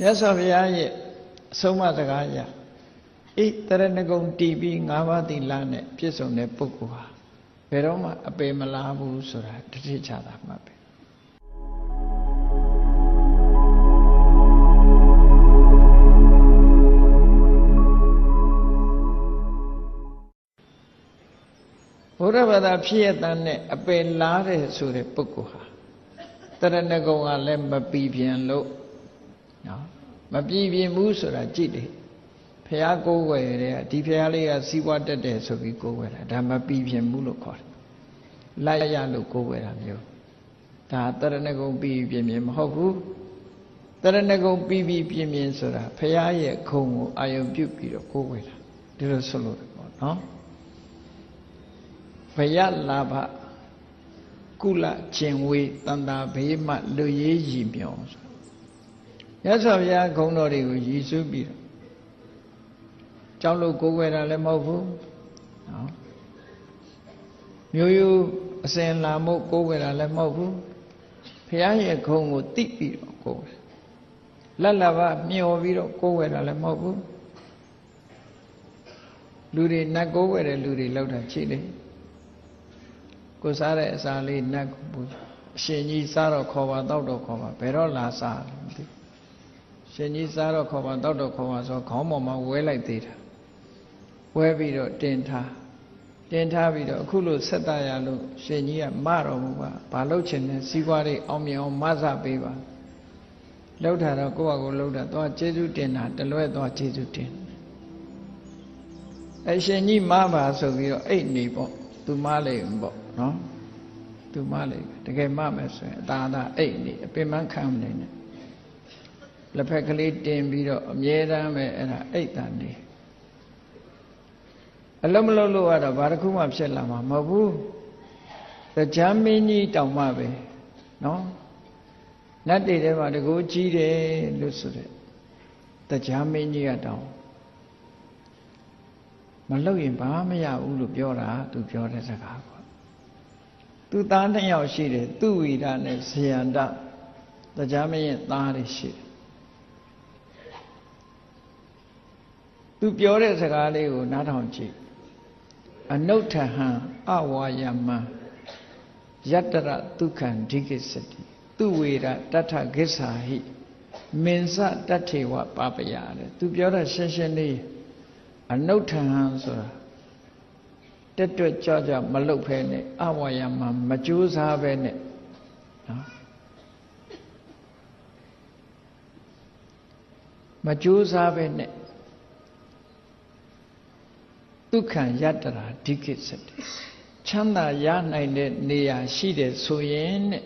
မြတ်စွာဘုရားရဲ့အဆုံးအမစကားအရဣတရဏဂုံတည်ပြီး၅ပါးသီလနဲ့ပြည့်စုံတဲ့ပုဂ္ဂိုလ်ဟာဘယ်တော့မှအပေမလားဘူးဆိုတာတတိချတာမှပဲဘုရားဘာသာဖြစ်ရတဲ့အပေလားတဲ့ဆိုတဲ့ပုဂ္ဂိုလ်ဟာတရဏဂုံကလည်းမပြီးပြန်လို့နော်မပြီးပြင်းဘူးဆိုတာကြည့်တယ်ဖះကိုးွယ်တဲ့ဒီဖះလေးကစီးပွားတက်တယ်ဆိုပြီးကိုးွယ်တာဒါမပြီးပြင်းဘူးလို့ခေါ်တယ်လိုက်ရလို့ကိုးွယ်တာမျိုးဒါတရဏဂုံပြီးပြင်းပြင်းမဟုတ်ဘူးတရဏဂုံပြီးပြင်းပြင်းဆိုတာဖះရဲ့ခုံကိုအာယုံပြုတ်ပြီးတော့ကိုးွယ်တာဒီလိုဆိုလို့ပေါ့နော်ဘယလာဘကုလခြင်းဝေတန်တာဘေးမှလူရေးရည်မြော်မြတ်စွာဘုရားဂုဏ်တော်တွေကိုရည်စူးပြီးတော့ကြောက်လို့ကိုးကွယ်တာလည်းမဟုတ်ဘူးနော်မျိုးရိုးအစဉ်လာမှုကိုးကွယ်တာလည်းမဟုတ်ဘူးဘုရားရဲ့ဂုဏ်ကိုသိပြီးတော့ကိုးကွယ်လက်လဘမျောပြီးတော့ကိုးကွယ်တာလည်းမဟုတ်ဘူးလူတွေနတ်ကိုးကွယ်တဲ့လူတွေလောက်တာရှိတယ်ကိုစားတဲ့အစာလေးနတ်ကိုပူအရှင်ကြီးစားတော့ခေါ်ပါတောက်တော့ခေါ်ပါဘယ်တော့လာစားလဲမသိရှင်ကြီးစားတော့ခေါ်ပါတောက်တော့ခေါ်ပါဆိုခေါင်းပေါ်မှာဝဲလိုက်သေးတာဝဲပြီးတော့တင်ထားပြီးတော့အခုလို့ဆက်တရလို့ရှင်ကြီးကမတော်မူပါဘာလို့ချင်လဲစီးပွားရေးအောင်မြင်အောင်မဆပေးပါလှုပ်တာတော့ကိုယ့်ဟာကိုယ်လှုပ်တာသွားကျေးဇူးတင်တာတလွဲ့သွားကျေးဇူးတင်အရှင်ကြီးမပါဆိုပြီးတော့အိတ်နေပေါ့သူမလေးပေါ့နော်သူမလေးတကယ်မမယ်ဆိုရင်အသာသာအိတ်နေအပင်မခံမနေနဲ့လက်ဖက်ကလေးတင်ပြီးတော့အမြဲတမ်းပဲအဲ့ဒါအိတ်တန်နေအလုံးမလုံးလို့ကတော့ဘာတစ်ခုမှဖြစ်လာမှာမဟုတ်ဘူးတရားမင်းကြီးတောင်မှပဲနော်နတ်တွေထဲမှာတကူကြီးတယ်လို့ဆိုတဲ့တရားမင်းကြီးကတောင်မလုပ်ရင်ဘာမရဘူးလို့ပြောတာသူပြောတဲ့စကားပေါ့သူသား2ယောက်ရှိတယ်သူဝိရနဲ့ဇယန္တတရားမင်းရဲ့သားတွေရှိတယ်သူပြောတဲ့စကားလေးကိုနားထောင်ကြည့်အနုဋ္ဌဟံအဝါယမံယတ္တရဒုက္ခံဒိကိစ္စတိသူဝေရတထကိစ္ဆာဟိမင်္စတထေဝပပယတဲ့သူပြောတာရှင်းရှင်းလေးအနုဋ္ဌဟံဆိုတာတက်တွက်ကြမလုတ်ဖဲနဲ့အဝါယမံမကြိုးစားပဲနဲ့နော်မကြိုးစားပဲနဲ့ဒုက္ခံယတ္တရာဒိကိစ္စတိချမ်းသာရနိုင်တဲ့နေရာရှိတယ်ဆိုရင်တဲ့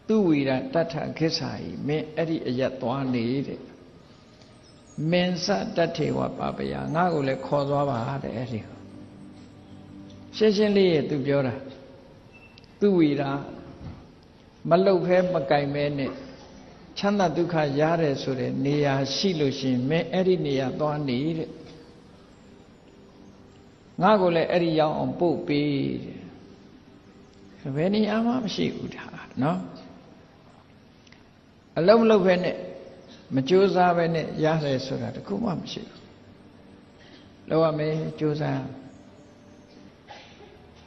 သူဝိရတထခိစ္ဆာဟိမင်းအဲ့ဒီအရက်သွားနေတဲ့မင်္စတထေဝပပယငါ့ကိုလည်းခေါ်သွားပါတဲ့အဲ့ဒီရှင်းရှင်းလေးရဲ့သူပြောတာသူဝိရမလုတ်ဖဲမကင်မဲနဲ့ချမ်းသာဒုက္ခရတယ်ဆိုတဲ့နေရာရှိလို့ရှိရင်မင်းအဲ့ဒီနေရာသွားနေတဲ့ငါကိုလည်းအဲ့ဒီရောက်အောင်ပို့ပေးတဲ့ဘယ်နေရာမှမရှိဘူးဒါနော်အလုံးမလုံးပဲနဲ့မကြိုးစားပဲနဲ့ရတယ်ဆိုတာတခုမှမရှိဘူးလောက်ရမယ်ကြိုးစား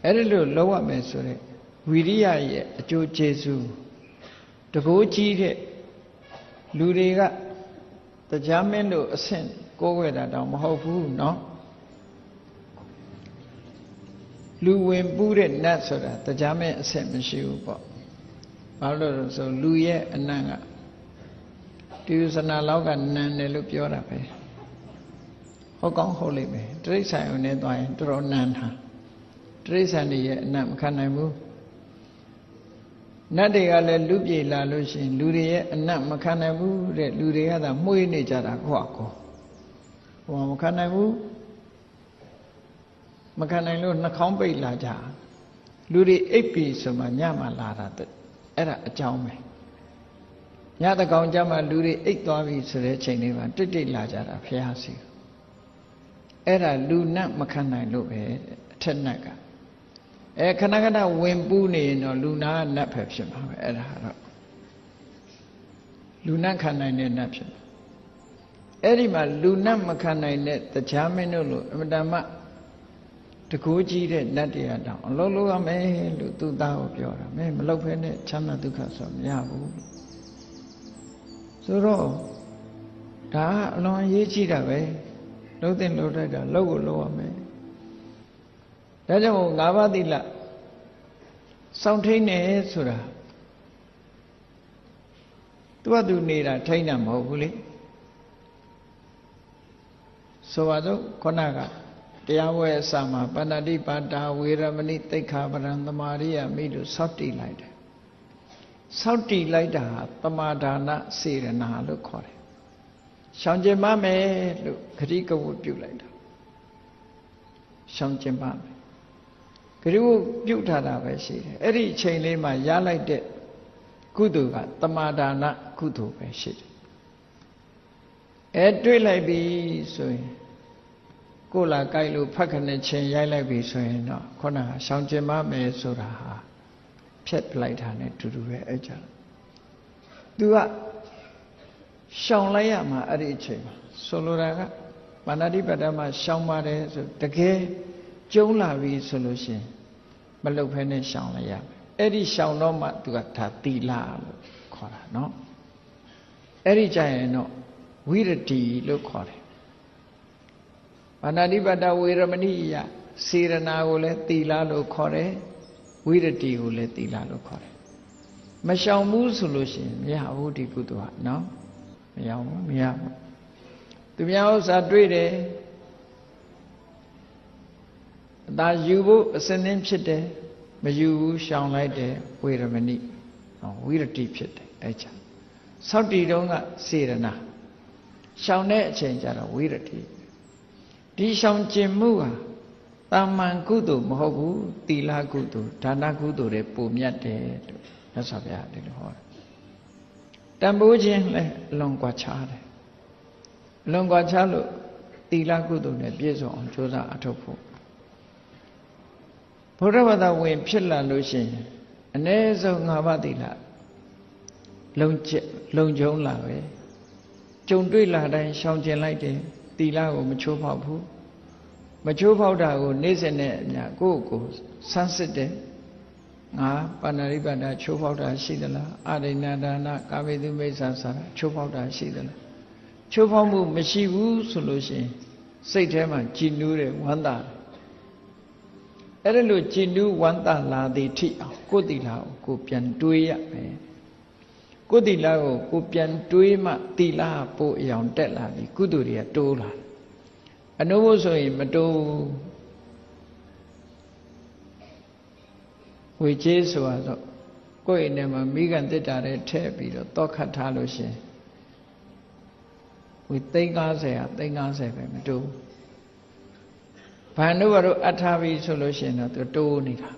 အဲ့ဒီလိုလောက်ရမယ်ဆိုတဲ့ဝိရိယရဲ့အကျိုးကျေးဇူးတကိုးကြီးတဲ့လူတွေကတရားမင်းတို့အဆင့်ကိုးကွယ်တာတောင်မဟုတ်ဘူးနော်လူဝင်ပူးတဲ့နတ်ဆိုတာတရားမဲ့အဆက်မရှိဘူးပေါ့ဘာလို့လဲဆိုလူရဲ့အနံ့ကတိရစ္ဆာန်လောက်ကနံတယ်လို့ပြောတာပဲဟုတ်ကောင်းဟုတ်လိမ့်မယ်တိရစ္ဆာန်ုံနဲ့သွားရင်တော်တော်နံတာတိရစ္ဆာန်တွေရဲ့အနံ့မခံနိုင်ဘူးနတ်တွေကလည်းလူပြေလာလို့ရှိရင်လူတွေရဲ့အနံ့မခံနိုင်ဘူးတဲ့လူတွေကသာမှုေးနေကြတာကိုယ့်အကောဟိုမခံနိုင်ဘူးမခံနိုင်လို့နှာခေါင်းပိတ်လာကြလူတွေအိပ်ပြီဆိုမှညမှလာတာအဲ့ဒါအကြောင်းပဲညတကောင်ကြမှာလူတွေအိပ်သွားပြီဆိုတဲ့ချိန်လေးမှာတိတ်လာကြတာဖျားစီအဲ့ဒါလူနတ်မခံနိုင်လို့ပဲအထက်နတ်ကခဏခဏဝင်ပူးနေရင်တော့လူနာနတ်ပဲဖြစ်မှာပဲအဲ့ဒါတော့လူနတ်ခံနိုင်တဲ့နတ်ဖြစ်မှာ အဲ့ဒီမှာလူနတ်မခံနိုင်တဲ့တရားမင်းတို့လိုအမတမတကူကြီးတဲ့နတ်တရားတောင်အလုံးလုံးရမယ်လို့သူသားကိုပြောတာမင်းမလုပ်ဖဲနဲ့ချမ်းသာဒုက္ခဆိုမရဘူးဆိုတော့ဒါအလွန်အရေးကြီးတာပဲလုံးတင်လို့တိုက်တာလောက်ကိုလောက်ရမယ်ဒါကြောင့်၅ပါးသီလစောင့်ထိန်နေဆိုတာသူကသူနေတာထိန်တာမဟုတ်ဘူးလေဆိုပါတော့ခုနကတရားဝဲအစမှာပဏ္ဏတိပါတာဝေရမဏိသိက္ခာပရံသမာရိယမိလို့စောင့်တည်လိုက်တယ်စောင့်တည်လိုက်တာဟာသမာဒါနစေရနာလို့ခေါ်တယ်ရှောင်ကျင်ပါမယ်လို့ဂတိကဝတ်ပြုလိုက်တာရှောင်ကျင်ပါမယ်ဂတိဝတ်ပြုထားတာပဲရှိတယ်အဲ့ဒီအချိန်လေးမှာရလိုက်တဲ့ကုသိုလ်ကသမာဒါနကုသိုလ်ပဲရှိတယ်တွေ့လိုက်ပြီဆိုရင်ကိုယ်လာကြိုက်လို့ဖတ်ခနဲ့ချင်းရိုက်လိုက်ပြီဆိုရင်တော့ခုနကရှောင်ကျင်ပါမယ်ဆိုတာဟာဖြတ်ပလိုက်တာနဲ့တူတူပဲအဲ့ကြသူကရှောင်လိုက်ရမှာအဲ့ဒီအချိန်မှာဆိုလိုတာကမာနတိပတ္တမှာရှောင်ပါတယ်ဆိုတကယ်ကျုံးလာပြီဆိုလို့ရှိရင်မလုပ်ဖဲနဲ့ရှောင်လိုက်ရမယ်အဲ့ဒီရှောင်တော့မှသူကဒါသီလလို့ခေါ်တာနော်အဲ့ဒီကြရင်တော့ဝိရတိလို့ခေါ်တယ်မာနတိပတ္တဝေရမဏိယစေရနာကိုလည်းသီလလို့ခေါ်တယ်ဝိရတိကိုလည်းသီလလို့ခေါ်တယ်မရှောင်ဘူးဆိုလို့ရှိရင်မရဘူးဒီကုသိုလ်ကနော်မရဘူးမရဘူးသူများဥစ္စာတွေ့တယ်အသာယူဖို့အစင်းသင်းဖြစ်တယ်မယူဘူးရှောင်လိုက်တယ်ဝေရမဏိဝိရတိဖြစ်တယ်အဲ့ချာသောက်တီတုံးကစေရနာရှောင်တဲ့အချိန်ကျတော့ဝိရတိဒီရှောင်ကျင်မှုဟာတာမန်ကုသိုလ်မဟုတ်ဘူးသီလကုသိုလ်ဒါနကုသိုလ်တွေပုံမြတ်တယ်လို့မြတ်စွာဘုရားဒီလိုဟောတယ်တန်ဖိုးခြင်းလည်းအလွန်ကွာခြားတယ်အလွန်ကွာခြားလို့သီလကုသိုလ်နဲ့ပြည့်စုံအောင်ကြိုးစားအထောက်ဖို့ဘုရားဘာသာဝင်ဖြစ်လာလို့ရှိရင်အ ਨੇ ဆုံး၅ပါးသီလလုံကျုံလာပဲကြုံတွေ့လာတိုင်းရှောင်ကျင်လိုက်တယ်သီလကိုမချိုးဖောက်ဘူးမချိုးဖောက်တာကိုနေ့စဉ်နဲ့အများကိုယ့်ကိုဆန်းစစ်တယ်ငါပါဏာတိပါဒချိုးဖောက်တာရှိသလားအာရိဏဒါနကာမေတုမိစ္ဆာစာချိုးဖောက်တာရှိသလားချိုးဖောက်မှုမရှိဘူးဆိုလို့ရှိရင်စိတ်ထဲမှာကြည်နူးတယ်ဝမ်းသာအဲ့ဒါလို့ကြည်နူးဝမ်းသာလာသည်ထိအောင်ကိုယ်သီလကိုပြန်တွေးရမယ်ကိုယ်သီလကိုပြန်တွေးမှသီလပို့အယောင်တက်လာပြီကုသိုလ်တွေကတိုးလာအနုဘုဆိုရင်မတိုးဝေကျေးဆိုတော့ကိုယ့်အိမ်ထဲမှာမိကန်တစ်တာတဲ့ထည့်ပြီးတော့တောခတ်ထားလို့ရှင်ဝေသိန်း90ဟာသိန်း90ပဲမတိုးဘာလို့ကတော့အထားပြီးဆိုလို့ရှင်တော့သူတိုးနေတာ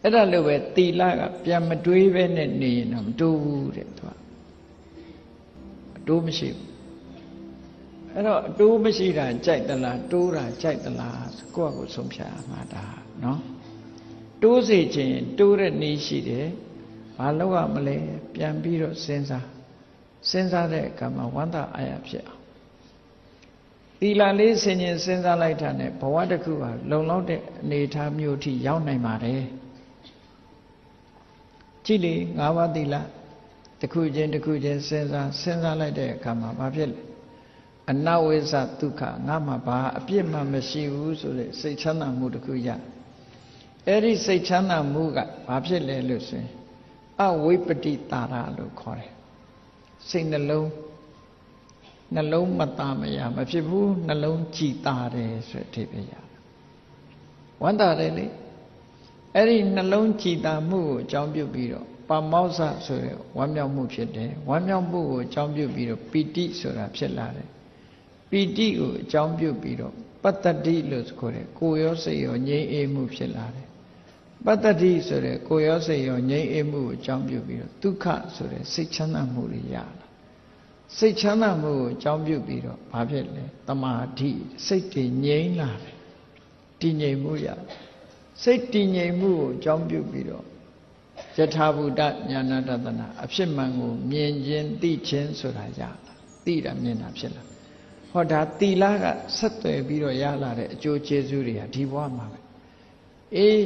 အဲ့ဒါလို့ပဲသီလကပြန်မတွေးပဲနဲ့နေရင်တော့မတိုးဘူးတဲ့သူကအတိုးမရှိဘူးအဲ့တော့အတိုးမရှိတာကြိုက်သလားတိုးတာကြိုက်သလားကိုယ့်အကိုဆုံးဖြတ်ရမှာဒါနော်တိုးစေခြင်းတိုးတဲ့နည်းရှိတယ်ဘာလို့ရမလဲပြန်ပြီးတော့စဉ်းစားတဲ့အခါမှာဝမ်းသာအားရဖြစ်အောင်သီလလေးဆင်ញင်စဉ်းစားလိုက်တာနဲ့ဘဝတစ်ခုဟာလုံလောက်တဲ့အနေအထားမျိုးထိရောက်နိုင်ပါတယ်ကြည့်လေ၅ပါးသီလတစ်ခုချင်းတစ်ခုချင်းစဉ်းစားလိုက်တဲ့အခါမှာဘာဖြစ်လဲအနဝိဇ္ဇဒုက္ခငါမှဘာအပြစ်မှမရှိဘူးဆိုတဲ့စိတ်ချမ်းသာမှုတစ်ခုရအဲ့ဒီစိတ်ချမ်းသာမှုကဘာဖြစ်လဲလို့ဆိုရင်အဝိပတိတာရလို့ခေါ်တယ်စိတ်နှလုံးမသားမရမဖြစ်ဘူးနှလုံးကြည်တာတယ်ဆိုတဲ့အဓိပ္ပာယ်ရဝမ်းသာတယ်လေအဲ့ဒီနှလုံးကြည်တာမှုကိုအကြောင်းပြုပြီးတော့ပါမောဇ္ဇဆိုတဲ့ဝမ်းမြောက်မှုဖြစ်တယ်ဝမ်းမြောက်မှုကိုအကြောင်းပြုပြီးတော့ပီတိဆိုတာဖြစ်လာတယ်ပီတိကိုအကြောင်းပြုပြီးတော့ပတ္တတိလို့ခေါ်တယ်ကိုယ်ရောစိတ်ရောငြိမ်းအေးမှုဖြစ်လာတယ်ပတ္တတိဆိုတဲ့ကိုယ်ရောစိတ်ရောငြိမ်းအေးမှုကိုအကြောင်းပြုပြီးတော့ဒုက္ခဆိုတဲ့စိတ်ချမ်းသာမှုတွေရလာစိတ်ချမ်းသာမှုကိုအကြောင်းပြုပြီးတော့ဘာဖြစ်လဲတမာတိစိတ်တည်ငြိမ်းလာတယ်တည်ငြိမ်မှုရစိတ်တည်ငြိမ်မှုကိုအကြောင်းပြုပြီးတော့ယထာဘူတဉာဏတတနာအဖြစ်မှန်ကိုမြင်ခြင်းသိခြင်းဆိုတာရလာ သိတာမြင်တာဖြစ်လာဟောဒါသီလကဆက်သွယ်ပြီးတော့ရလာတဲ့အကျိုးကျေးဇူးတွေကဒီဘဝမှာပဲအေး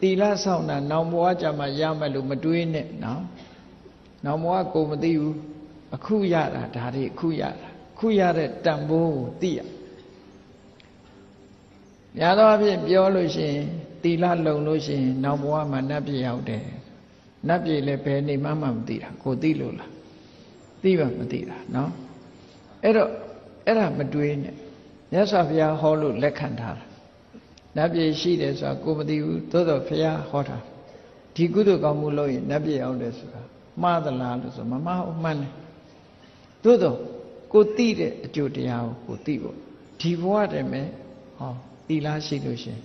သီလဆောင်တာနောင်ဘဝကြမှာရမယ်လို့မတွေးနဲ့နော်နောင်ဘဝကိုမသိဘူးအခုရတာဒါတွေအခုရတာအခုရတဲ့တန်ဖိုးကိုသိရများသောအားဖြင့်ပြောလို့ရှိရင်သီလလုံလို့ရှိရင်နောက်ဘဝမှာနတ်ပြည်ရောက်တယ်နတ်ပြည်လည်းဘယ်နေမှမသိတာကိုသိလို့လားသိမှမသိတာနော်အဲ့တော့အဲ့ဒါမတွေးနဲ့မြတ်စွာဘုရားဟောလို့လက်ခံထားတာနတ်ပြည်ရှိတယ်ဆိုတာကိုမသိဘူးသို့တော့ဘုရားဟောတာဒီကုသိုလ်ကောင်းမှုလုပ်ရင်နတ်ပြည်ရောက်တယ်ဆိုတာမှားသလားလို့ဆိုမမှားဘူးမှန်တယ်သို့တော့ကိုသိတဲ့အကျိုးတရားကိုသိဖို့ဒီဘဝတည်းမဲ့ဟောသီလရှိလို့ရှင်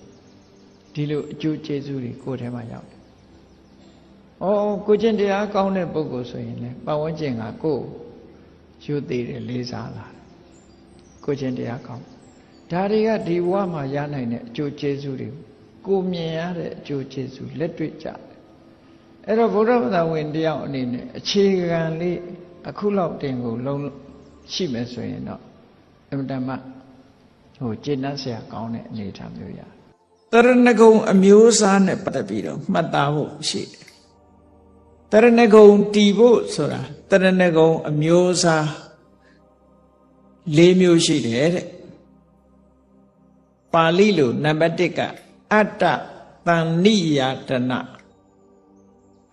ဒီလိုအကျိုးကျေးဇူးတွေကိုယ်ထဲမှာရောက်တယ်။ဩကိုကျင့်တရားကောင်းတဲ့ပုဂ္ဂိုလ်ဆိုရင်လည်းပတ်ဝန်းကျင်ကကိုယ်ယူသေးတယ်လေးစားလာတယ်။ကိုကျင့်တရားကောင်းဒါတွေကဒီဘဝမှာရနိုင်တဲ့အကျိုးကျေးဇူးတွေကိုမြင်ရတဲ့အကျိုးကျေးဇူးလက်တွေ့ကြတယ်။အဲ့တော့ဗုဒ္ဓဘာသာဝင်တယောက်အနေနဲ့အခြေခံလေးအခုလောက်တင်ကိုလုံးရှိမယ်ဆိုရင်တော့အမှန်တမ်းကျေနပ်စရာကောင်းတဲ့အနေအထားမျိုးရတရဏဂုံအမျိုးအစားနဲ့ပတ်သက်ပြီးတော့မှတ်သားဖို့ရှိတယ်တရဏဂုံတည်ဖို့ဆိုတာတရဏဂုံအမျိုးအစား၄မျိုးရှိတယ်တဲ့ပါဠိလိုနံပါတ်1ကအတ္တတဏ္ဏိယတနာ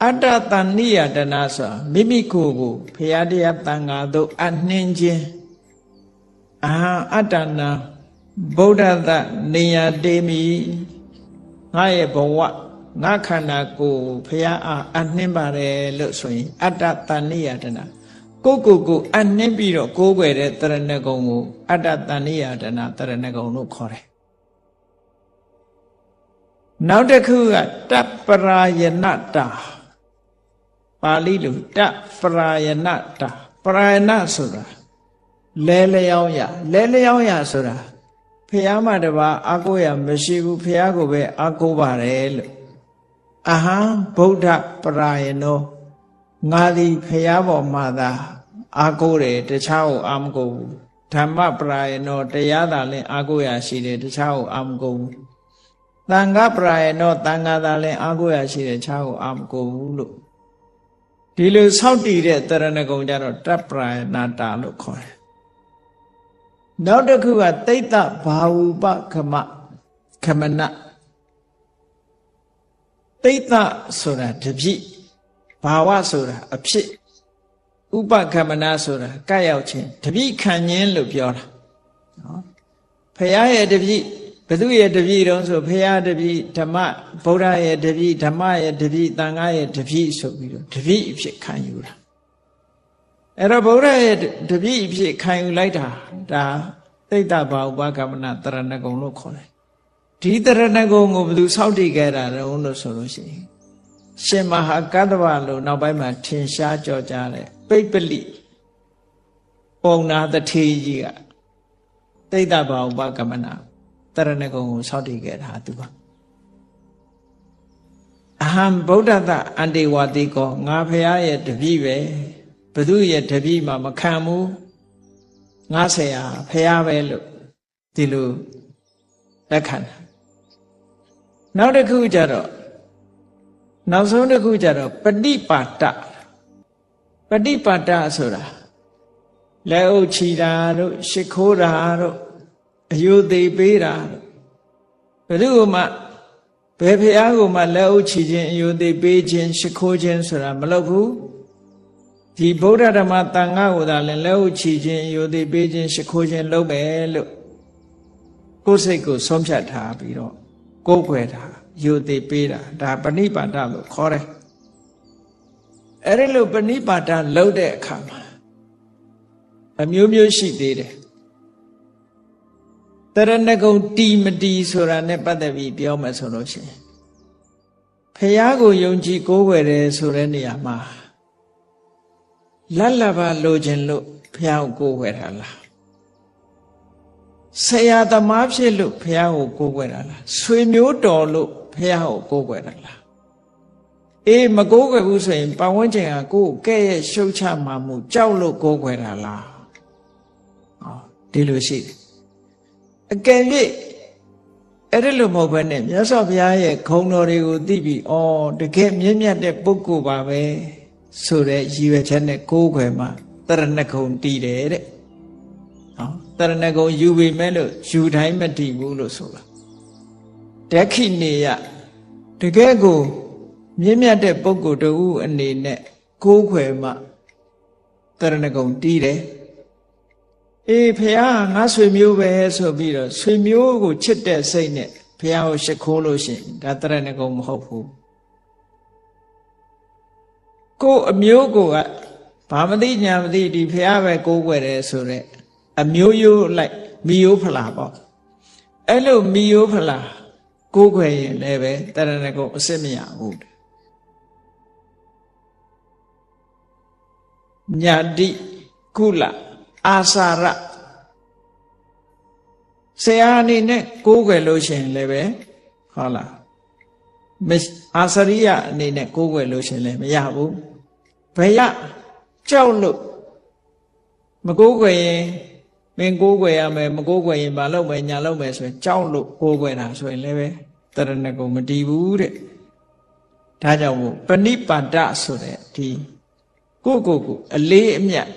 အတ္တတဏ္ဏိယတနာဆိုတာမိမိကိုယ်ကိုဘုရားတရားတန်ခါတို့အနှင်းခြင်းအတ္တနာဗုဒ္ဓတနေယတေမိငါရဲ့ဘဝငါခန္ဓာကိုယ်ဘုရားအားအနှင်းပါတယ်လို့ဆိုရင်အတ္တတဏ္ဏိယတနာကိုအနှင်းပြီးတော့ကိုးကွယ်တဲ့တရဏဂုံကိုအတ္တတဏ္ဏိယတနာတရဏဂုံလို့ခေါ်တယ်နောက်တစ်ခုကတပ္ပရာယနတာပါဠိလိုတပ္ပရာယနတာပရာယနဆိုတာလဲလျောင်းရဆိုတာဖះမတပါအာကိုရမရှိဘူးဖះကိုပဲအာကိုပါတယ်လို့အဟံဗုဒ္ဓပရာယနောငါသည်ဖះပေါ်မှာသာအာကိုတယ်တခြားကိုအာမကိုဘူးဓမ္မပရာယနောတရားသာလင်အာကိုရရှိတယ်တခြားကိုအာမကိုဘူးသံဃပရာယနောသံဃာသာလင်အာကိုရရှိတယ်တခြားကိုအာမကိုဘူးလို့ဒီလိုဆောက်တည်တဲ့တရဏဂုံကြတော့တပ္ပရာယနာတာလို့ခေါ်တယ်နောက်တစ်ခုကတိတ္တဘာဝုပခမနတိတ္တဆိုတာတပြည့်ဘာဝဆိုတာအဖြစ်ဥပခမနဆိုတာကပ်ရောက်ခြင်းတပြည့်ခံခြင်းလို့ပြောတာနော်ဖရာရဲ့တပြည့်ဘသူရဲ့တပြည့်တုံးဆိုဖရာတပြည့်ဓမ္မဗုဒ္ဓရဲ့တပြည့်ဓမ္မရဲ့တပြည့်သံဃာရဲ့တပြည့်ဆိုပြီးတော့တပြည့်အဖြစ်ခံယူတာအဲ့တော့ဗုဒ္ဓရဲ့တပြည့်အဖြစ်ခံယူလိုက်တာဒါတိတ္တဘာဥပကမ္မနာတရဏဂုံလို့ခေါ်တယ်ဒီတရဏဂုံကိုဘယ်သူစောင့်တည်ခဲ့တာလဲလို့ဆိုလို့ရှိရင်ရှင်မဟာကတ္တဗလို့နောက်ပိုင်းမှာထင်ရှားကြော်ကြားတဲ့ပိပ္ပလိပုံနာတထေကြီးကတိတ္တဘာဥပကမ္မနာတရဏဂုံကိုစောင့်တည်ခဲ့တာသူကအဟံဗုဒ္ဓတအန္တေဝတိကောငါဖရာရဲ့တပည့်ပဲဘသူရဲ့တပည့်မှမခံဘူးငါဆရာဖရာပဲလို့ဒီလိုလက်ခံတာနောက်တစ်ခုကျတော့နောက်ဆုံးတစ်ခုကျတော့ပฏิပါဒဆိုတာလက်အုပ်ချီတာတို့ရှ िख ိုးတာတို့အယုသေးပေးတာတို့ဘယ်သူမှဘယ်ဖရာကိုမှလက်အုပ်ချီခြင်းအယုသေးပေးခြင်းရှ िख ိုးခြင်းဆိုတာမလုပ်ဘူးဒီဗုဒ္ဓဓမ္မသံဃာကိုသာလည်းလက်ဥချီခြင်းယိုသိပေးခြင်းရှ िख ိုးခြင်းလုပ်မယ်လို့ကိုယ်စိတ်ကိုဆုံးဖြတ်ထားပြီးတော့ကိုယ်ွယ်တာယိုသိပေးတာဒါပဏိပါဒလို့ခေါ်တယ်အဲ့ဒီလိုပဏိပါဒလုပ်တဲ့အခါမှာအမျိုးမျိုးရှိသေးတယ်တရဏဂုံတီမတီဆိုတာနဲ့ပတ်သက်ပြီးပြောမယ်ဆိုလို့ရှိရင်ဖရာကိုယုံကြည်ကိုးကွယ်တယ်ဆိုတဲ့နေရာမှာလတ်လဘလိုခြင်းလို့ဘုရားကိုကိုးကွယ်တာလားဆရာသမားဖြစ်လို့ဘုရားကိုကိုးကွယ်တာလားဆွေမျိုးတော်လို့ဘုရားကိုကိုးကွယ်တာလားအေးမကိုးကွယ်ဘူးဆိုရင်ပတ်ဝန်းကျင်ကကိုယ်ကဲ့ရဲ့ရှုတ်ချမှမှုကြောက်လို့ကိုးကွယ်တာလား ဒီလိုရှိတယ်အကယ်၍အဲ့ဒီလိုမဟုတ်ဘဲနဲ့မြတ်စွာဘုရားရဲ့ခုံတော်တွေကိုသိပြီးဩတကယ်မြင့်မြတ်တဲ့ပုဂ္ဂိုလ်ပါပဲဆိုတဲ့ရည်ရွယ်ချက်နဲ့ကိုးကွယ်မှတရဏဂုံတည်တယ်တဲ့နော်တရဏဂုံယူပေမဲ့လို့ယူတိုင်းမတည်ဘူးလို့ဆိုတာဒက္ခိနေယတကယ်ကိုမြင့်မြတ်တဲ့ပုဂ္ဂိုလ်တူအနေနဲ့ကိုးကွယ်မှတရဏဂုံတည်တယ်အေးဖះငါဆွေမျိုးပဲဆိုပြီးတော့ဆွေမျိုးကိုချစ်တဲ့စိတ်နဲ့ဖះကိုရှိခိုးလို့ရှိရင်ဒါတရဏဂုံမဟုတ်ဘူးကိုယ်အမျိုးကိုကဘာမသိညာမသိဒီဖះပဲကိုးကွယ်တယ်ဆိုတော့အမျိုးရိုးလိုက်မိယိုးဖလာပေါ့အဲ့လိုမိယိုးဖလာကိုးကွယ်ရင်လည်းပဲတရဏဂုံအစစ်မရဘူးညာတိကုလအာစာရဆရာအနေနဲ့ကိုးကွယ်လို့ရှိရင်လည်းပဲဟုတ်လားအာစရိယအနေနဲ့ကိုးကွယ်လို့ရှိရင်လည်းမရဘူးဘယ်ရကြောက်လို့မကိုးကွယ်ရင်မင်းကိုးကွယ်ရမယ်မကိုးကွယ်ရင်မလုပ်မယ်ညာလုပ်မယ်ဆိုရင်ကြောက်လို့ကိုးကွယ်တာဆိုရင်လည်းပဲတရဏဂုံမတည်ဘူးတဲ့ဒါကြောင့်မို့ပဏိပါဒဆိုတဲ့ဒီကိုအလေးအမြတ်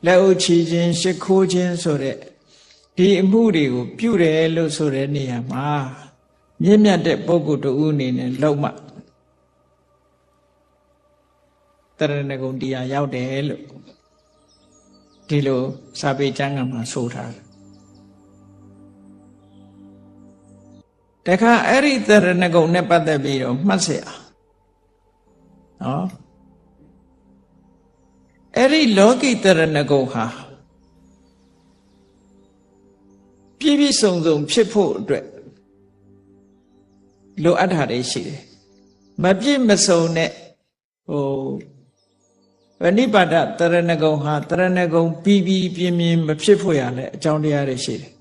လက်အုပ်ချီခြင်းရှ िख ိုးခြင်းဆိုတဲ့ဒီအမှုတွေကိုပြုတယ်လို့ဆိုတဲ့နေရာမှာမြင့်မြတ်တဲ့ပုဂ္ဂိုလ်တူအနေနဲ့လုံးမတရဏဂုံတရားရောက်တယ်လို့ဒီလိုစာပေကျမ်းဂန်မှာဆိုထားတယ်တခါအဲ့ဒီတရဏဂုံနဲ့ပတ်သက်ပြီးတော့မှတ်เสียနော်အဲ့ဒီလောကီတရဏဂုံဟာပြည့်ပြည့်စုံစုံဖြစ်ဖို့အတွက်လိုအပ်တာတွေရှိတယ်မပြည့်မစုံတဲ့ပဏိပါဒတရဏဂုံဟာတရဏဂုံပြီးပြီးပြင်းပြင်းမဖြစ်ဖို့ရလဲအကြောင်းတရားတွေရှိတယ်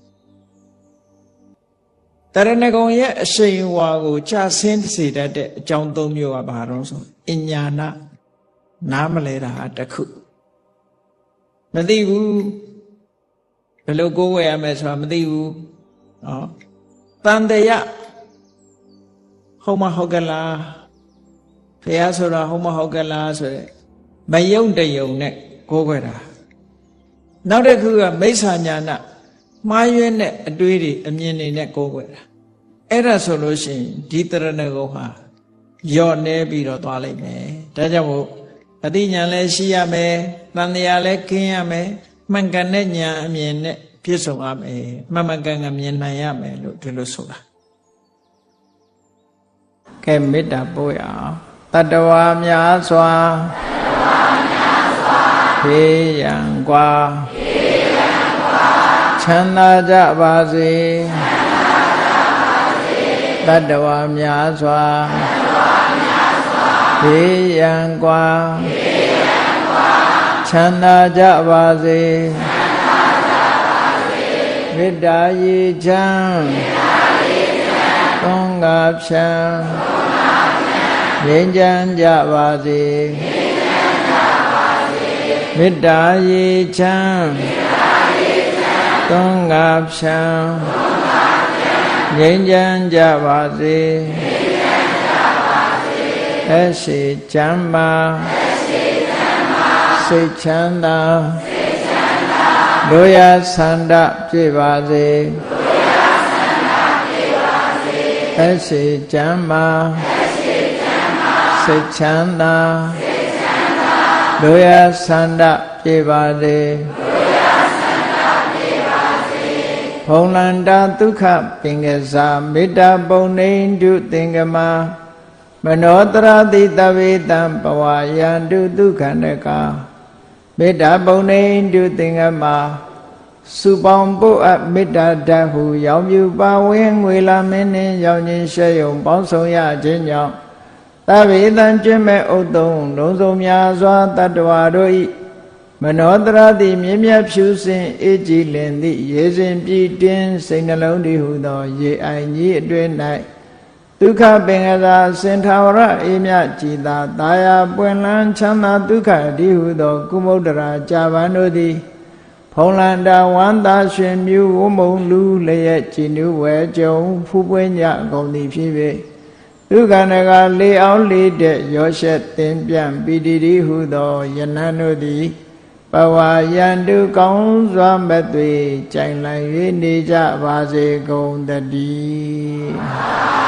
တရဏဂုံရဲ့အရှိန်အဝါကိုချဆင်းစေတတ်တဲ့အကြောင်း၃မျိုးကဘာတော့ဆိုအညာနာနားမလဲတာတစ်ခုမသိဘူးဘယ်လိုကိုးဝယ်ရမယ်ဆိုတာမသိဘူးနော်တန်တရာဟုတ်မဟုတ်ကလားဘုရားဆိုတာဟုတ်မဟုတ်ကလားဆိုတဲ့မယုံတယုံနဲ့ကိုးကွယ်တာနောက်တစ်ခုကမိစ္ဆာညာနာမှားယွင်းတဲ့အတွေးတွေအမြင်တွေနဲ့ကိုးကွယ်တာအဲ့ဒါဆိုလို့ရှိရင်ဒီတရဏဂုံဟာယော့နေပြီးတော့သွားလိမ့်မယ်ဒါကြောင့်မို့အသိဉာဏ်လည်းရှိရမယ်တန်တရားလည်းကင်းရမယ်မှန်ကန်တဲ့ဉာဏ်အမြင်နဲ့ပြည့်စုံရမယ်မှန်မှန်ကန်ကန်မြင်နိုင်ရမယ်လို့ဒီလိုဆိုတာကဲမေတ္တာပို့ရအောင်တတဝါများစွာဖေးရန်กว่าချမ်းသာကြပါစေတတဝါများစွာဖေးရန်กว่าချမ်းသာကြပါစေမေတ္တာရေချမ်းသုံးငါဖြံငြိမ်းချမ်းကြပါစေမေတ္တာရေချမ်းသုံးငါဖြံငြိမ်းချမ်းကြပါစေအရှိချမ်းသာစိတ်ချမ်းသာတို့ရဆန္ဒပြည့်ပါစေအရှိချမ်းသာစိတ်ချမ်းသာတို့ရဆန္ဒပြည့်ပါစေဘုံလန္တာဒုက္ခပင်ကစားမေတ္တာပုံနေတုသင်္ကမမနောတရတိတဝေတံဘဝယန္တုဒုက္ခနကမေတ္တာပုံနေတုသင်္ကမစုပေါင်းပုအပ်မေတ္တာဓာတ်ဟုရောင်ပြူပါဝင်းငွေလာမင်းနှင့်ရောင်ခြင်းရှဲယုံပေါင်းဆောင်ရခြင်းကြောင့်သဗ္ဗေတံကျွင့်မဲ့ဥတ္တုံလုံးစုံများစွာတတ္တဝါတို့၏မနောတရတိမြင့်မြတ်ဖြူစင်အေးကြည်လင်သည့်ရေစဉ်ပြည့်တင်းစိတ်နှလုံးတည်ဟုသောရေအိုင်ကြီးအတွင်း၌ဒုက္ခပင်ကသာစင်ထာဝရအေးမြကြည်သာတာယာပွင့်လန်းချမ်းသာဒုက္ခတည်ဟုသောကုမုဒ္ဒရာကြာပန်တို့သည်ဘ ဖုံလန္တာဝန္တာရွှင်မြူဝမုံလူလျက်ကြည်နူးဝဲကြုံဖူးပွင့်ညကုန်သည်ဖြစ်၍သူကဏကလေးအောင်လေးတဲ့ရောရှက်သင်ပြန့်ပီတိတိဟုသောယနံတို့သည်ပဝါယန္တုကောင်းစွာမသွေကြိုင်လည်၍နေကြပါစေကုန်တည်း